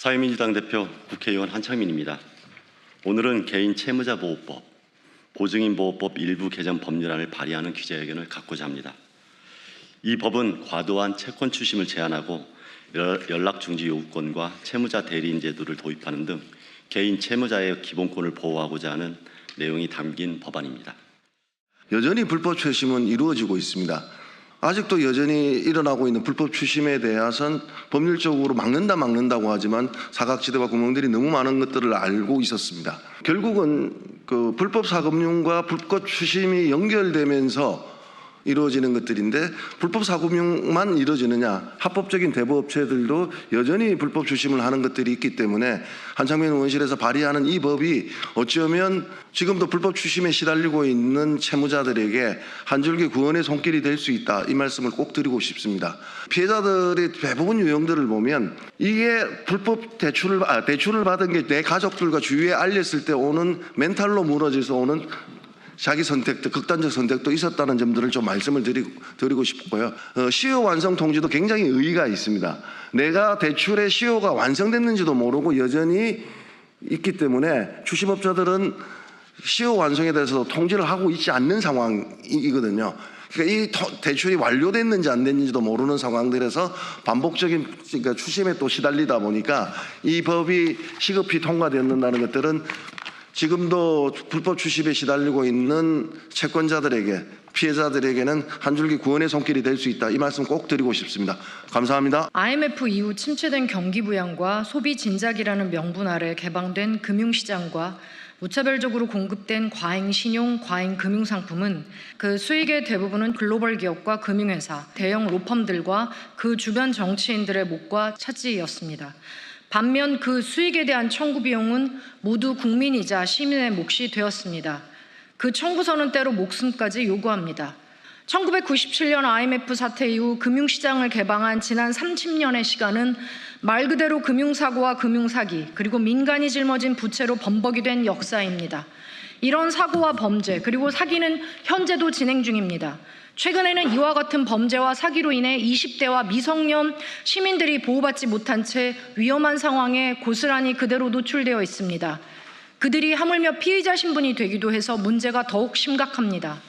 사회민주당 대표 국회의원 한창민입니다. 오늘은 개인 채무자 보호법, 보증인 보호법 일부 개정 법률안을 발의하는 기자회견을 갖고자 합니다. 이 법은 과도한 채권 추심을 제한하고 연락중지 요구권과 채무자 대리인 제도를 도입하는 등 개인 채무자의 기본권을 보호하고자 하는 내용이 담긴 법안입니다. 여전히 불법 추심은 이루어지고 있습니다. 아직도 여전히 일어나고 있는 불법 추심에 대해서는 법률적으로 막는다고 하지만 사각지대와 구멍들이 너무 많은 것들을 알고 있었습니다. 결국은 그 불법 사금융과 불법 추심이 연결되면서 이루어지는 것들인데, 불법 사금융만 이루어지느냐, 합법적인 대부업체들도 여전히 불법 추심을 하는 것들이 있기 때문에 한창민 의원실에서 발의하는 이 법이 어쩌면 지금도 불법 추심에 시달리고 있는 채무자들에게 한 줄기 구원의 손길이 될 수 있다, 이 말씀을 꼭 드리고 싶습니다. 피해자들의 대부분 유형들을 보면 이게 불법 대출을 받은 게 내 가족들과 주위에 알렸을 때 오는 멘탈로 무너져서 오는 자기 선택도, 극단적 선택도 있었다는 점들을 좀 말씀을 드리고 싶고요. 시효 완성 통지도 굉장히 의의가 있습니다. 내가 대출의 시효가 완성됐는지도 모르고 여전히 있기 때문에 추심업자들은 시효 완성에 대해서 통지를 하고 있지 않는 상황이거든요. 그러니까 이 대출이 완료됐는지 안 됐는지도 모르는 상황들에서 반복적인 추심에 또 시달리다 보니까 이 법이 시급히 통과되는다는 것들은 지금도 불법 추심에 시달리고 있는 채권자들에게, 피해자들에게는 한 줄기 구원의 손길이 될 수 있다, 이 말씀 꼭 드리고 싶습니다. 감사합니다. IMF 이후 침체된 경기 부양과 소비 진작이라는 명분 아래 개방된 금융시장과 무차별적으로 공급된 과잉 신용, 과잉 금융상품은 그 수익의 대부분은 글로벌 기업과 금융회사, 대형 로펌들과 그 주변 정치인들의 몫과 차지였습니다. 반면 그 수익에 대한 청구 비용은 모두 국민이자 시민의 몫이 되었습니다. 그 청구서는 때로 목숨까지 요구합니다. 1997년 IMF 사태 이후 금융시장을 개방한 지난 30년의 시간은 말 그대로 금융사고와 금융사기, 그리고 민간이 짊어진 부채로 범벅이 된 역사입니다. 이런 사고와 범죄, 그리고 사기는 현재도 진행 중입니다. 최근에는 이와 같은 범죄와 사기로 인해 20대와 미성년 시민들이 보호받지 못한 채 위험한 상황에 고스란히 그대로 노출되어 있습니다. 그들이 하물며 피의자 신분이 되기도 해서 문제가 더욱 심각합니다.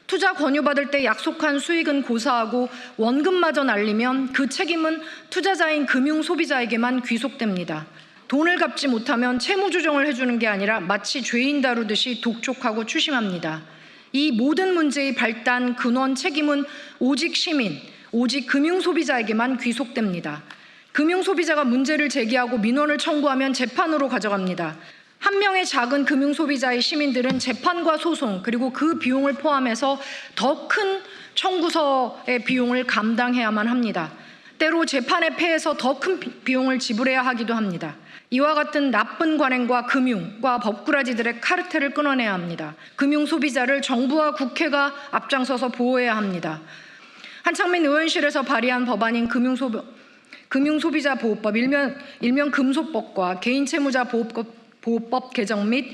투자 권유받을 때 약속한 수익은 고사하고 원금마저 날리면 그 책임은 투자자인 금융 소비자에게만 귀속됩니다. 돈을 갚지 못하면 채무 조정을 해주는 게 아니라 마치 죄인 다루듯이 독촉하고 추심합니다. 이 모든 문제의 발단, 근원, 책임은 오직 시민, 오직 금융소비자에게만 귀속됩니다. 금융소비자가 문제를 제기하고 민원을 청구하면 재판으로 가져갑니다. 한 명의 작은 금융소비자의 시민들은 재판과 소송, 그리고 그 비용을 포함해서 더 큰 청구서의 비용을 감당해야만 합니다. 때로 재판에 패해서 더 큰 비용을 지불해야 하기도 합니다. 이와 같은 나쁜 관행과 금융과 법꾸라지들의 카르텔을 끊어내야 합니다. 금융 소비자를 정부와 국회가 앞장서서 보호해야 합니다. 한창민 의원실에서 발의한 법안인 금융소비자 보호법, 일명 금소법과 개인채무자 보호법 개정 및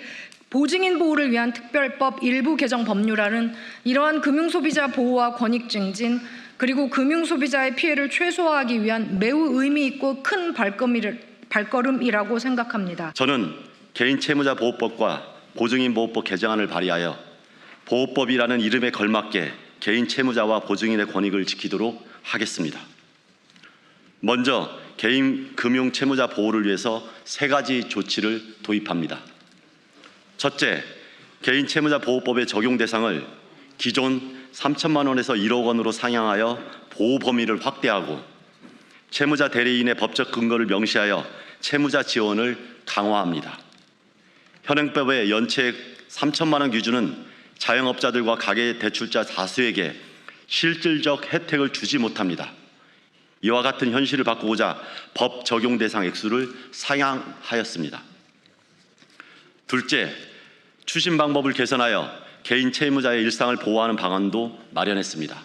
보증인 보호를 위한 특별법 일부 개정 법률안은 이러한 금융소비자 보호와 권익 증진, 그리고 금융소비자의 피해를 최소화하기 위한 매우 의미 있고 큰 발걸음이라고 생각합니다. 저는 개인 채무자 보호법과 보증인 보호법 개정안을 발의하여 보호법이라는 이름에 걸맞게 개인 채무자와 보증인의 권익을 지키도록 하겠습니다. 먼저 개인 금융 채무자 보호를 위해서 3가지 조치를 도입합니다. 첫째, 개인 채무자 보호법의 적용 대상을 기존 3천만 원에서 1억 원으로 상향하여 보호 범위를 확대하고, 채무자 대리인의 법적 근거를 명시하여 채무자 지원을 강화합니다. 현행법의 연체액 3천만 원 기준은 자영업자들과 가계 대출자 다수에게 실질적 혜택을 주지 못합니다. 이와 같은 현실을 바꾸고자 법 적용 대상 액수를 상향하였습니다. 둘째, 추심 방법을 개선하여 개인 채무자의 일상을 보호하는 방안도 마련했습니다.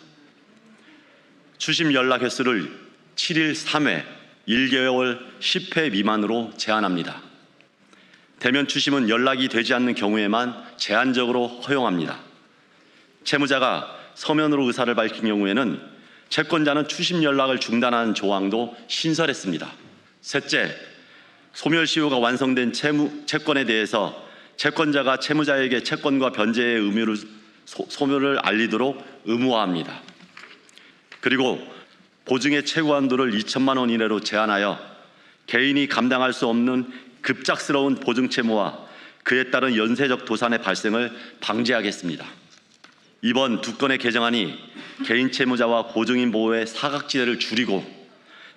추심 연락 횟수를 7일 3회, 1개월 10회 미만으로 제한합니다. 대면 추심은 연락이 되지 않는 경우에만 제한적으로 허용합니다. 채무자가 서면으로 의사를 밝힌 경우에는 채권자는 추심 연락을 중단하는 조항도 신설했습니다. 셋째, 소멸시효가 완성된 채권에 대해서 채권자가 채무자에게 채권과 변제의 의무를 소멸을 알리도록 의무화합니다. 그리고 보증의 최고 한도를 2천만 원 이내로 제한하여 개인이 감당할 수 없는 급작스러운 보증 채무와 그에 따른 연쇄적 도산의 발생을 방지하겠습니다. 이번 두 건의 개정안이 개인 채무자와 보증인 보호의 사각지대를 줄이고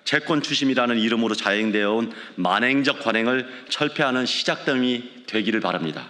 채권 추심이라는 이름으로 자행되어 온 만행적 관행을 철폐하는 시작점이 되기를 바랍니다.